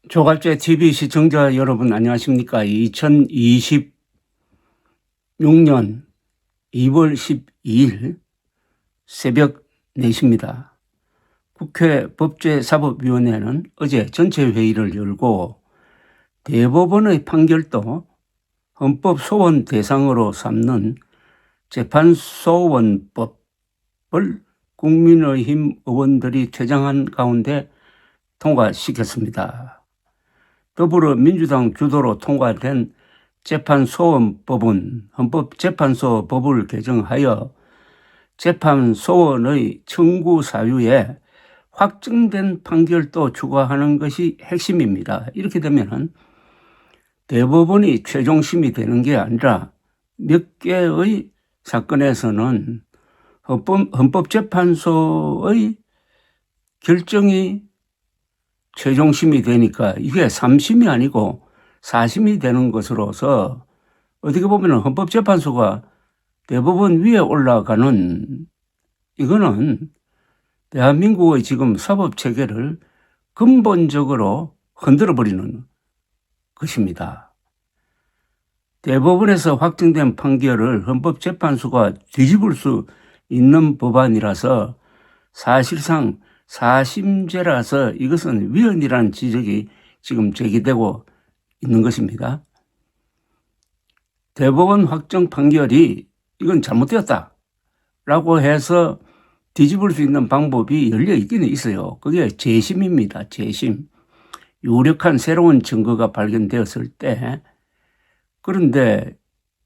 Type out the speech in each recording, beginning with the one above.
조갑제 TV 시청자 여러분 안녕하십니까? 2026년 2월 12일 새벽 4시입니다. 국회 법제사법위원회는 어제 전체 회의를 열고 대법원의 판결도 헌법 소원 대상으로 삼는 재판소원법을 국민의힘 의원들이 퇴장한 가운데 통과시켰습니다. 더불어민주당 주도로 통과된 재판소원법은 헌법재판소법을 개정하여 재판소원의 청구 사유에 확정된 판결도 추가하는 것이 핵심입니다. 이렇게 되면 대법원이 최종심이 되는 게 아니라 몇 개의 사건에서는 헌법재판소의 결정이 최종심이 되니까 이게 3심이 아니고 4심이 되는 것으로서 어떻게 보면 헌법재판소가 대법원 위에 올라가는 이거는 대한민국의 지금 사법체계를 근본적으로 흔들어버리는 것입니다. 대법원에서 확정된 판결을 헌법재판소가 뒤집을 수 있는 법안이라서 사실상 사심제라서 이것은 위헌이라는 지적이 지금 제기되고 있는 것입니다. 대법원 확정 판결이 이건 잘못되었다라고 해서 뒤집을 수 있는 방법이 열려 있기는 있어요. 그게 재심입니다. 재심. 유력한 새로운 증거가 발견되었을 때. 그런데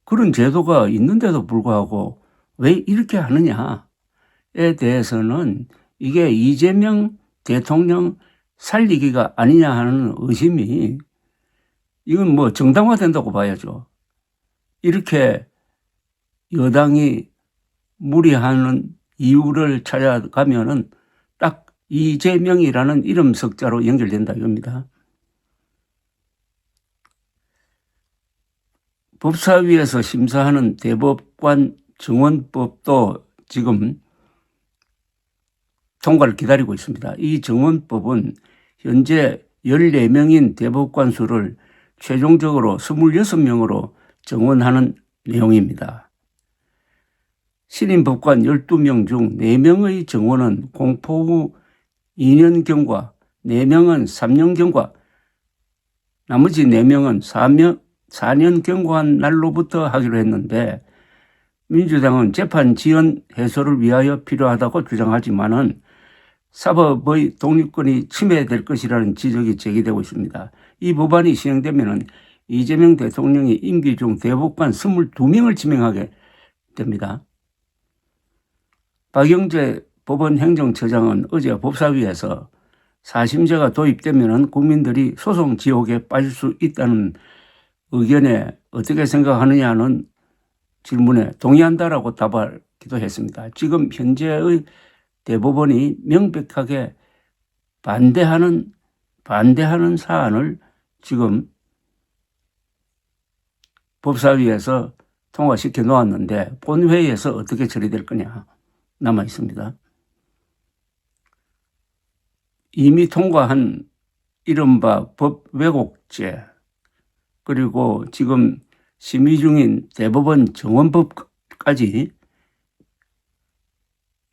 그런 제도가 있는데도 불구하고 왜 이렇게 하느냐에 대해서는 이게 이재명 대통령 살리기가 아니냐 하는 의심이 이건 뭐 정당화된다고 봐야죠. 이렇게 여당이 무리하는 이유를 찾아가면은 딱 이재명이라는 이름 석자로 연결된다 이겁니다. 법사위에서 심사하는 대법관 정원법도 지금 통과를 기다리고 있습니다. 이 정원법은 현재 14명인 대법관 수를 최종적으로 26명으로 정원하는 내용입니다. 신임 법관 12명 중 4명의 정원은 공포 후 2년 경과, 4명은 3년 경과, 나머지 4명은 4년 경과한 날로부터 하기로 했는데 민주당은 재판 지연 해소를 위하여 필요하다고 주장하지만은 사법의 독립권이 침해될 것이라는 지적이 제기되고 있습니다. 이 법안이 시행되면은 이재명 대통령이 임기 중 대법관 22명을 지명하게 됩니다. 박영재 법원행정처장은 어제 법사위에서 사심제가 도입되면은 국민들이 소송 지옥에 빠질 수 있다는 의견에 어떻게 생각하느냐는 질문에 동의한다라고 답하기도 했습니다. 지금 현재의 대법원이 명백하게 반대하는 사안을 지금 법사위에서 통과시켜 놓았는데 본회의에서 어떻게 처리될 거냐 남아 있습니다. 이미 통과한 이른바 법 왜곡죄 그리고 지금 심의 중인 대법원 정원법까지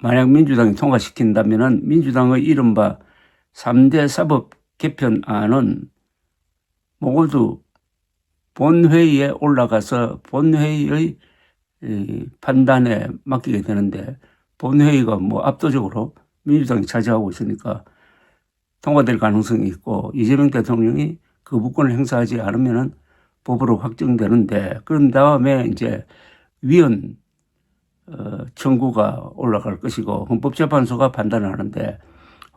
만약 민주당이 통과시킨다면 민주당의 이른바 3대 사법 개편안은 모두 본회의에 올라가서 본회의의 판단에 맡기게 되는데 본회의가 뭐 압도적으로 민주당이 차지하고 있으니까 통과될 가능성이 있고 이재명 대통령이 거부권을 행사하지 않으면 법으로 확정되는데 그런 다음에 이제 위헌 청구가 올라갈 것이고 헌법재판소가 판단을 하는데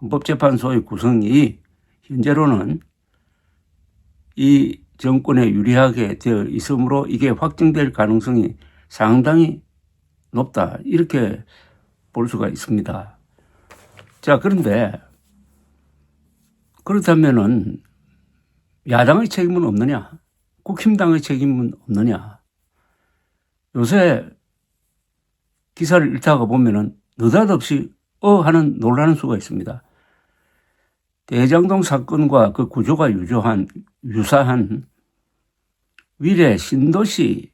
헌법재판소의 구성이 현재로는 이 정권에 유리하게 되어 있으므로 이게 확정될 가능성이 상당히 높다 이렇게 볼 수가 있습니다. 자, 그런데 그렇다면은 야당의 책임은 없느냐? 국힘당의 책임은 없느냐? 요새 기사를 읽다가 보면은 느닷없이 하는 놀라는 수가 있습니다. 대장동 사건과 그 구조가 유사한 위례 신도시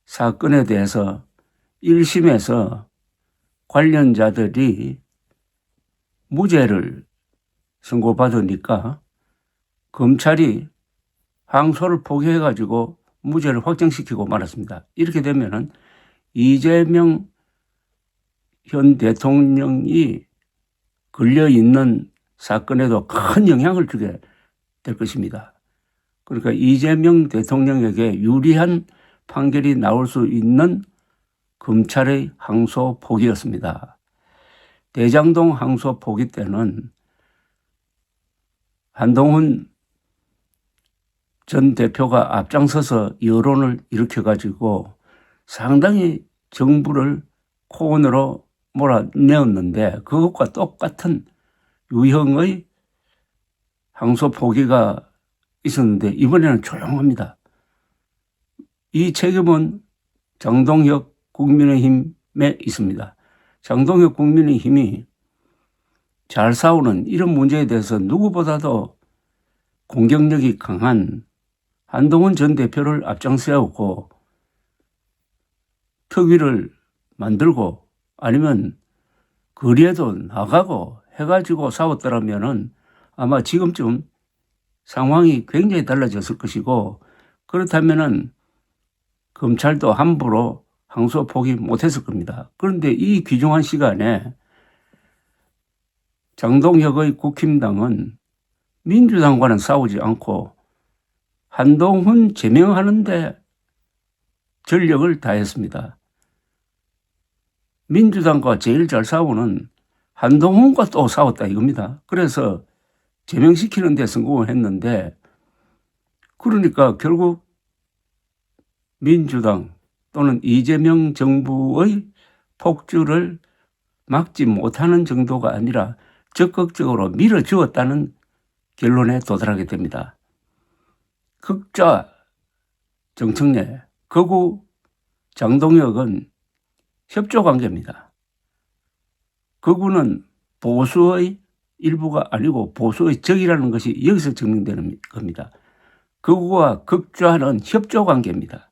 사건에 대해서 1심에서 관련자들이 무죄를 선고받으니까 검찰이 항소를 포기해가지고 무죄를 확정시키고 말았습니다. 이렇게 되면은 이재명 현 대통령이 걸려있는 사건에도 큰 영향을 주게 될 것입니다. 그러니까 이재명 대통령에게 유리한 판결이 나올 수 있는 검찰의 항소 포기였습니다. 대장동 항소 포기 때는 한동훈 전 대표가 앞장서서 여론을 일으켜가지고 상당히 정부를 코너로 몰아내었는데 그것과 똑같은 유형의 항소 포기가 있었는데 이번에는 조용합니다. 이 책임은 장동혁 국민의힘에 있습니다. 장동혁 국민의힘이 잘 싸우는 이런 문제에 대해서 누구보다도 공격력이 강한 한동훈 전 대표를 앞장세우고 특위를 만들고 아니면 거리에도 나가고 해가지고 싸웠더라면은 아마 지금쯤 상황이 굉장히 달라졌을 것이고 그렇다면은 검찰도 함부로 항소 포기 못했을 겁니다. 그런데 이 귀중한 시간에 장동혁의 국힘당은 민주당과는 싸우지 않고 한동훈 제명하는데 전력을 다했습니다. 민주당과 제일 잘 싸우는 한동훈과 또 싸웠다 이겁니다. 그래서 제명시키는 데 성공을 했는데 그러니까 결국 민주당 또는 이재명 정부의 폭주를 막지 못하는 정도가 아니라 적극적으로 밀어주었다는 결론에 도달하게 됩니다. 극좌 정청래, 극우 장동혁은 협조관계입니다. 극우는 보수의 일부가 아니고 보수의 적이라는 것이 여기서 증명되는 겁니다. 극우와 극좌는 협조관계입니다.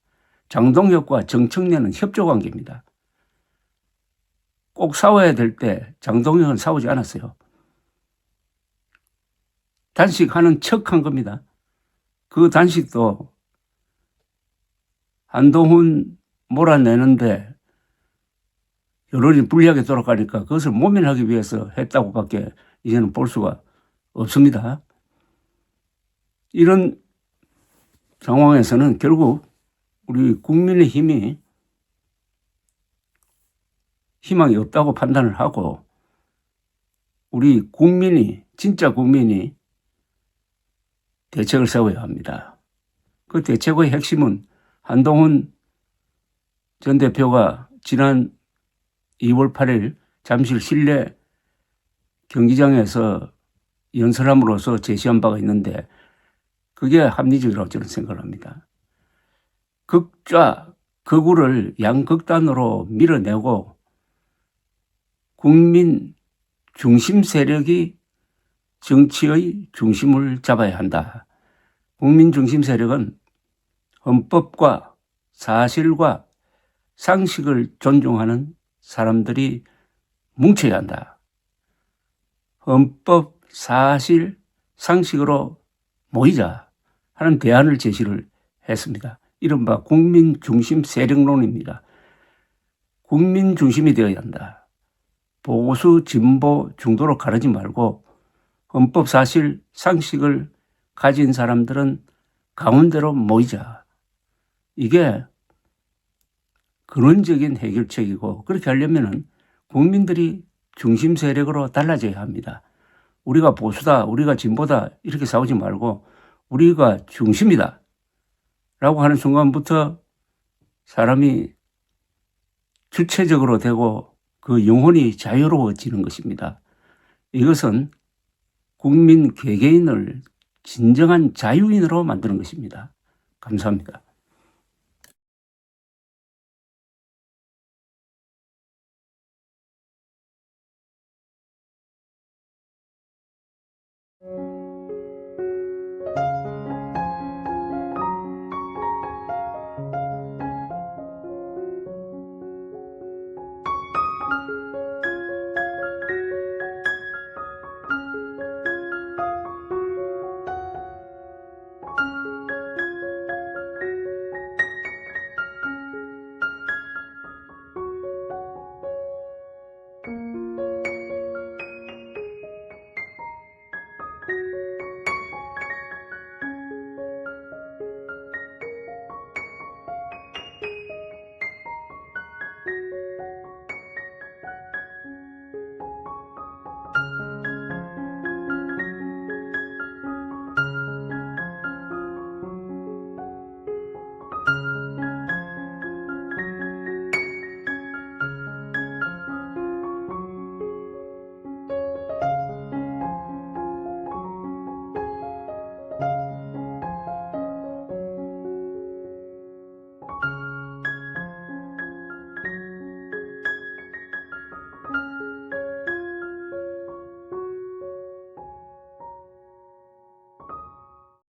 장동혁과 정청래는 협조관계입니다. 꼭 싸워야 될 때 장동혁은 싸우지 않았어요. 단식하는 척한 겁니다. 그 단식도 한동훈 몰아내는데 여론이 불리하게 돌아가니까 그것을 모면하기 위해서 했다고밖에 이제는 볼 수가 없습니다. 이런 상황에서는 결국 우리 국민의힘이 희망이 없다고 판단을 하고 우리 국민이 진짜 국민이 대책을 세워야 합니다. 그 대책의 핵심은 한동훈 전 대표가 지난 2월 8일 잠실 실내 경기장에서 연설함으로써 제시한 바가 있는데 그게 합리적이라고 저는 생각을 합니다. 극좌, 극우를 양극단으로 밀어내고 국민 중심 세력이 정치의 중심을 잡아야 한다. 국민 중심 세력은 헌법과 사실과 상식을 존중하는 사람들이 뭉쳐야 한다. 헌법, 사실, 상식으로 모이자 하는 대안을 제시를 했습니다. 이른바 국민 중심 세력론입니다. 국민 중심이 되어야 한다. 보수, 진보, 중도로 가르지 말고 헌법, 사실, 상식을 가진 사람들은 가운데로 모이자. 이게 근원적인 해결책이고 그렇게 하려면은 국민들이 중심 세력으로 달라져야 합니다. 우리가 보수다, 우리가 진보다 이렇게 싸우지 말고 우리가 중심이다 라고 하는 순간부터 사람이 주체적으로 되고 그 영혼이 자유로워지는 것입니다. 이것은 국민 개개인을 진정한 자유인으로 만드는 것입니다. 감사합니다.